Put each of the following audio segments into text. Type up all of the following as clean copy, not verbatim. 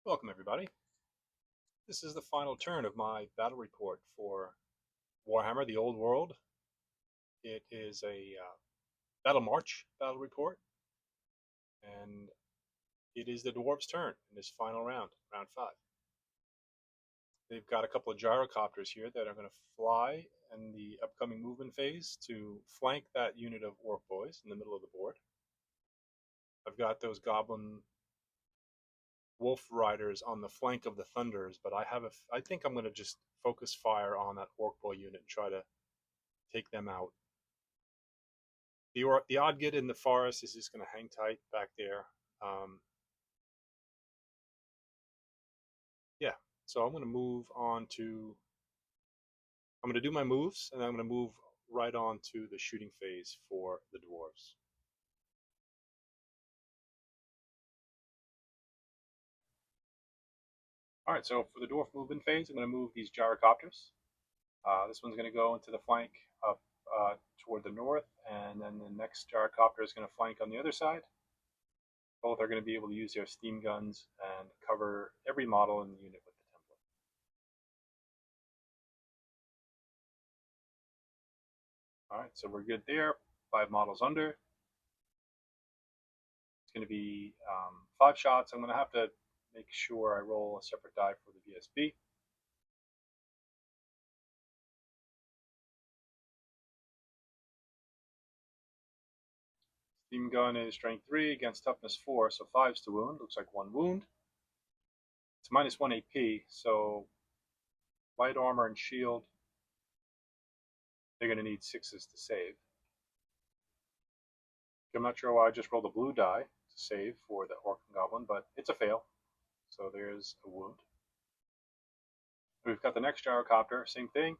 Welcome everybody. This is the final turn of my battle report for Warhammer, the Old World. It is a battle march battle report, and it is the dwarves' turn in this final round, round 5. They've got a couple of gyrocopters here that are going to fly in the upcoming movement phase to flank that unit of orc boys in the middle of the board. I've got those goblin wolf riders on the flank of the thunders, but I think I'm going to just focus fire on that orc boy unit and try to take them out. The odd git in the forest is just going to hang tight back there. Yeah, so I'm going to move on to. I'm going to do my moves, and I'm going to move right on to the shooting phase for the dwarves. All right, so for the dwarf movement phase, I'm going to move these gyrocopters. This one's going to go into the flank up toward the north, and then the next gyrocopter is going to flank on the other side. Both are going to be able to use their steam guns and cover every model in the unit with the template. All right, so we're good there. 5 models under. It's going to be 5 shots. I'm going to have to make sure I roll a separate die for the VSB. Steam gun is strength 3 against toughness 4, so 5's to wound. Looks like 1 wound. It's minus 1 AP, so light armor and shield, they're going to need 6s to save. I'm not sure why I just rolled a blue die to save for the Orc and Goblin, but it's a fail, so there's a wound. We've got the next gyrocopter, same thing,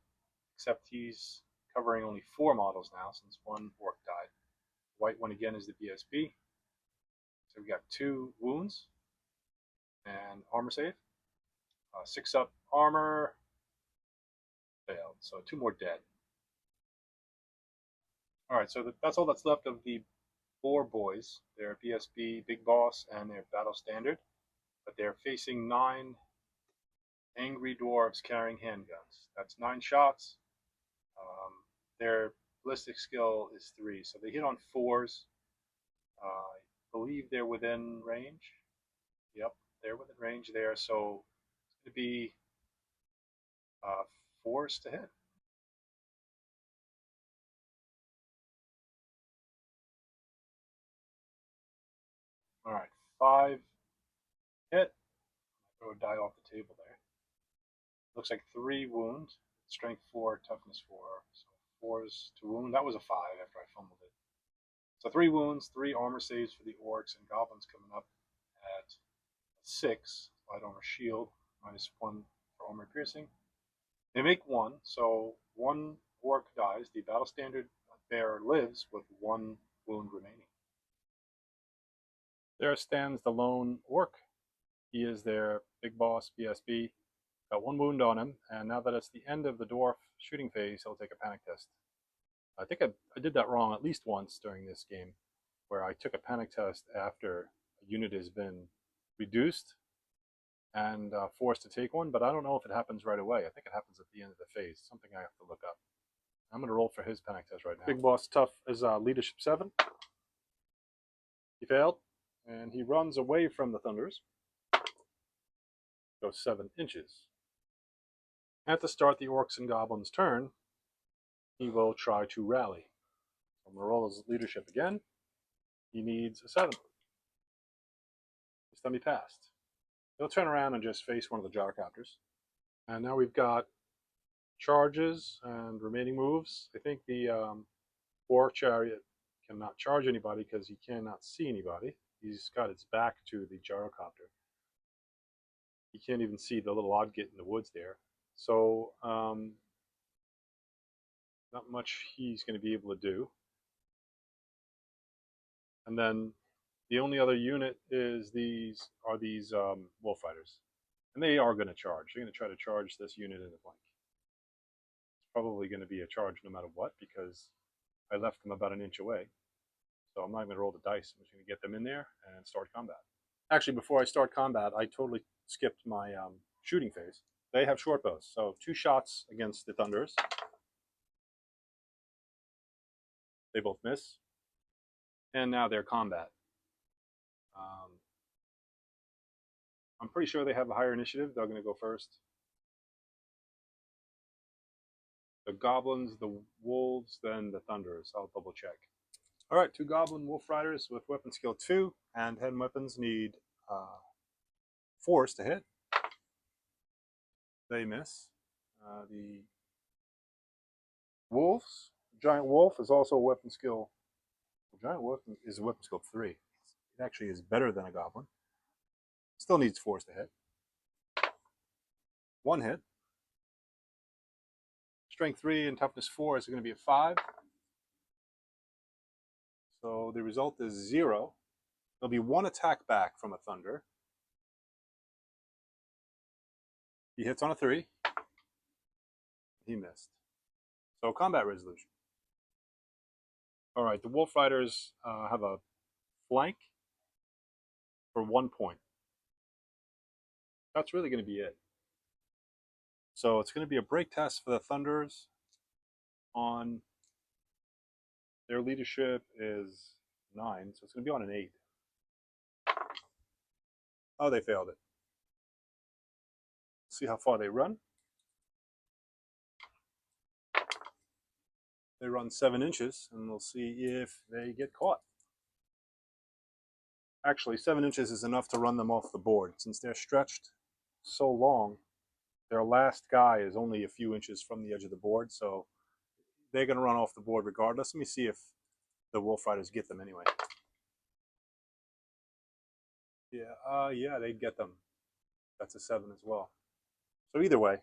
except he's covering only 4 models now since 1 orc died. White one again is the BSB. So we've got 2 wounds and armor save. 6 up armor, failed, so 2 more dead. Alright, so that's all that's left of the Boar Boys. Their BSB, Big Boss, and their Battle Standard. But they're facing 9 angry dwarves carrying handguns. That's 9 shots. Their ballistic skill is 3, so they hit on 4s. I believe they're within range. Yep, they're within range there, so it's going to be 4s to hit. All right, 5 hit. Throw a die off the table there. Looks like 3 wound, strength 4, toughness 4. So 4s to wound. That was a 5 after I fumbled it. So 3 wounds, 3 armor saves for the orcs and goblins coming up at 6. Light armor shield, minus 1 for armor piercing. They make 1, so 1 orc dies. The battle standard bearer lives with 1 wound remaining. There stands the lone orc. He is their big boss, BSB. Got 1 wound on him, and now that it's the end of the dwarf shooting phase, he'll take a panic test. I think I did that wrong at least once during this game, where I took a panic test after a unit has been reduced and forced to take one, but I don't know if it happens right away. I think it happens at the end of the phase, something I have to look up. I'm going to roll for his panic test right now. Big Boss Tough is leadership 7. He failed, and he runs away from the thunders. Goes 7 inches. At the start the Orcs and Goblins' turn, he will try to rally. I'm going to roll his leadership again. He needs a 7. This time he passed. He'll turn around and just face one of the gyrocopters. And now we've got charges and remaining moves. I think the War Chariot cannot charge anybody because he cannot see anybody. He's got its back to the gyrocopter. You can't even see the little odd git in the woods there. So, not much he's going to be able to do. And then the only other unit is these wolf riders. And they are going to charge. They're going to try to charge this unit in the flank. It's probably going to be a charge no matter what because I left them about an inch away. So I'm not going to roll the dice. I'm just going to get them in there and start combat. Actually, before I start combat, I totally skipped my shooting phase. They have short bows, so 2 shots against the Thunders. They both miss. And now they're combat. I'm pretty sure they have a higher initiative. They're going to go first. The Goblins, the Wolves, then the Thunders. I'll double check. All right, 2 Goblin Wolf Riders with weapon skill 2, and hand weapons need force to hit. They miss. The Wolves, Giant Wolf is also a weapon skill. Giant Wolf is a weapon skill 3. It actually is better than a Goblin. Still needs force to hit. 1 hit. Strength 3 and toughness 4 is going to be a 5. So the result is 0. There'll be 1 attack back from a Thunder. He hits on a 3. He missed. So combat resolution. All right, the Wolf Riders have a flank for 1 point. That's really going to be it. So it's going to be a break test for the Thunders on their leadership is 9, so it's going to be on an 8. Oh, they failed it. See how far they run. They run 7 inches, and we'll see if they get caught. Actually, 7 inches is enough to run them off the board. Since they're stretched so long, their last guy is only a few inches from the edge of the board, so they're going to run off the board regardless. Let me see if the Wolf Riders get them anyway. Yeah, they'd get them. That's a 7 as well. So either way,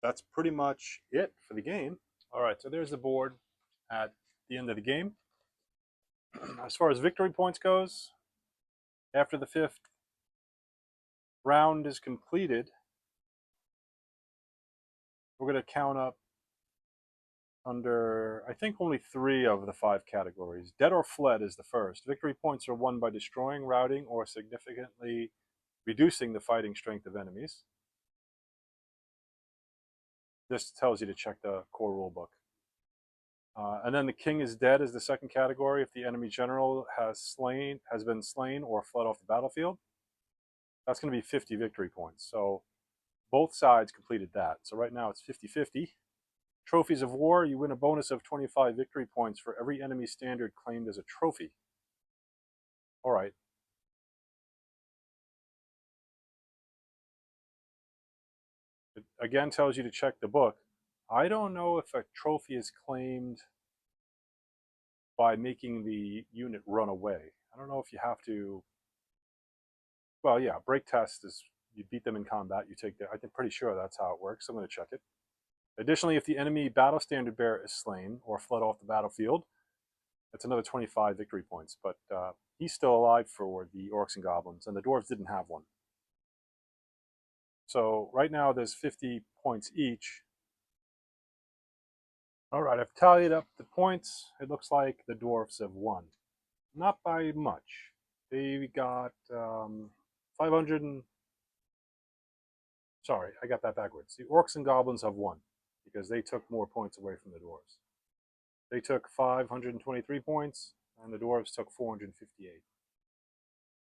that's pretty much it for the game. All right, so there's the board at the end of the game. As far as victory points goes, after the 5th round is completed, we're going to count up under, I think, only 3 of the 5 categories. Dead or fled is the first. Victory points are won by destroying, routing, or significantly reducing the fighting strength of enemies. This tells you to check the core rulebook. And then the king is dead is the second category. If the enemy general has been slain or fled off the battlefield, that's going to be 50 victory points. So both sides completed that. So right now it's 50-50. Trophies of war, you win a bonus of 25 victory points for every enemy standard claimed as a trophy. All right. It again tells you to check the book. I don't know if a trophy is claimed by making the unit run away. I don't know if you have to. Well, yeah, break test is you beat them in combat. You take I'm pretty sure that's how it works. I'm going to check it. Additionally, if the enemy battle standard bearer is slain or fled off the battlefield, that's another 25 victory points. But he's still alive for the Orcs and Goblins, and the Dwarves didn't have one. So right now there's 50 points each. All right, I've tallied up the points. It looks like the Dwarves have won. Not by much. They got 500 and... Sorry, I got that backwards. The Orcs and Goblins have won because they took more points away from the Dwarves. They took 523 points, and the Dwarves took 458.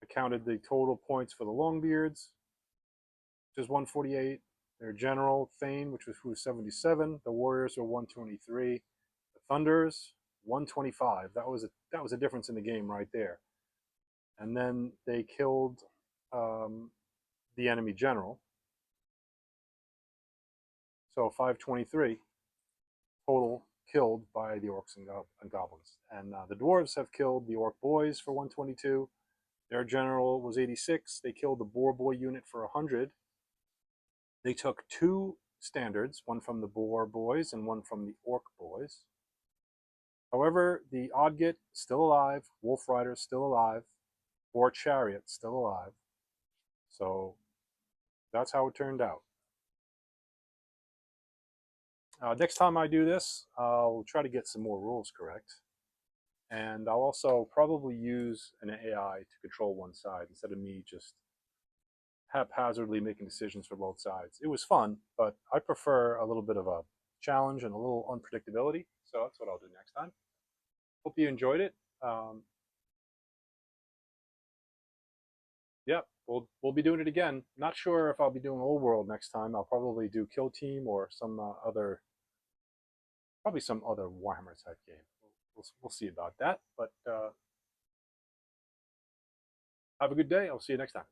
I counted the total points for the Longbeards, which is 148. Their general, Thane, which was 77. The Warriors were 123. The Thunders, 125. That was a difference in the game right there. And then they killed the enemy general. So 523 total killed by the Orcs and Goblins. And the Dwarves have killed the Orc Boys for 122. Their general was 86. They killed the Boar Boy unit for 100. They took 2 standards, one from the Boar Boys and one from the Orc Boys. However, the Odgit still alive, Wolf Rider still alive, Boar Chariot still alive. So that's how it turned out. Next time I do this, I'll try to get some more rules correct. And I'll also probably use an AI to control one side instead of me just haphazardly making decisions for both sides. It was fun, but I prefer a little bit of a challenge and a little unpredictability. So that's what I'll do next time. Hope you enjoyed it. Yeah, we'll be doing it again. Not sure if I'll be doing Old World next time. I'll probably do Kill Team or some other, probably some other Warhammer type game. We'll see about that. But have a good day. I'll see you next time.